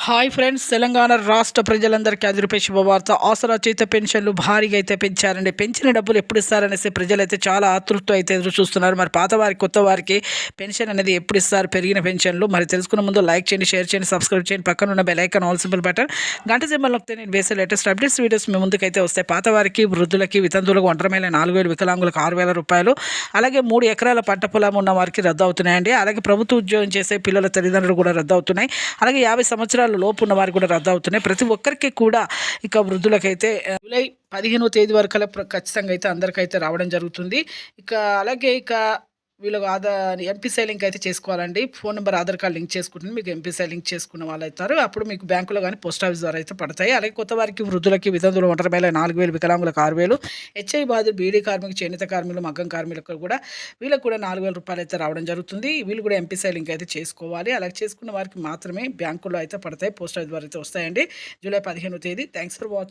Hi friends, Telangana రాష్ట్ర ప్రజలందరికీ అదిరిపే శుభవార్త. ఆసరా చేత పెన్షన్లు భారీగా అయితే పెంచారండి. పెంచిన డబ్బులు ఎప్పుడు ఇస్తారనేసి ప్రజలైతే చాలా ఆతృతతో అయితే ఎదురు చూస్తున్నారు. మరి పాత వారికి కొత్త వారికి పెన్షన్ అనేది ఎప్పుడు ఇస్తారు, పెరిగిన పెన్షన్లు మరి తెలుసుకున్న ముందు లైక్ చేయండి, షేర్ చేయండి, సబ్స్క్రైబ్ చేయండి. పక్కన ఉన్న bell icon all symbol button గంట సింబల్ నొక్కితే నేను వేసే లేటెస్ట్ అప్డేట్స్ వీడియోస్ మీ ముందుకైతే వస్తాయి. పాత వారికి, వృద్ధులకి, వితంతువులకు, ఒంటరి మహిళ 4,000, వికలాంగులకు 6,000 రూపాయలు, అలాగే 3 ఎకరాల పంట పొలం ఉన్న వారికి రద్దు అవుతున్నాయండి. అలాగే ప్రభుత్వ ఉద్యోగం చేసే పిల్లల తల్లిదండ్రులు కూడా రద్దు అవుతున్నాయి. అలాగే 50 సంవత్సరాల లోపు ఉన్న వారికి కూడా రద్దు అవుతున్నాయి. ప్రతి ఒక్కరికి కూడా ఇక వృద్ధులకైతే జూలై 15వ తేదీ వరకు ఖచ్చితంగా అయితే అందరికైతే రావడం జరుగుతుంది. ఇక అలాగే వీళ్ళకి ఎంపీసీ లింక్ అయితే చేసుకోవాలండి. Phone number, Aadhaar card link చేసుకుంటుంది. మీకు ఎంపీసీ లింక్ చేసుకున్న వాళ్ళు అవుతారు. అప్పుడు మీకు బ్యాంకులో కానీ పోస్ట్ ఆఫీస్ ద్వారా అయితే పడతాయి. అలాగే కొత్త వారికి, వృద్ధులకి, వితంతువులు, ఒంటరి మహిళ 4,000, వికలాంగులకు 6,000, హెచ్ఐ బాధితులు, బీడీ కార్మికులు, చేనేత కార్మికులు, మగ్గం కార్మికులకు కూడా వీళ్ళకి కూడా 4,000 రూపాయలు అయితే రావడం జరుగుతుంది. వీళ్ళు కూడా ఎంపీసీ లింక్ అయితే చేసుకోవాలి. అలాగే చేసుకున్న వారికి మాత్రమే బ్యాంకులో అయితే పడతాయి, పోస్ట్ ఆఫీస్ ద్వారా అయితే వస్తాయండి. జూలై 15వ తేదీ. Thanks for watching.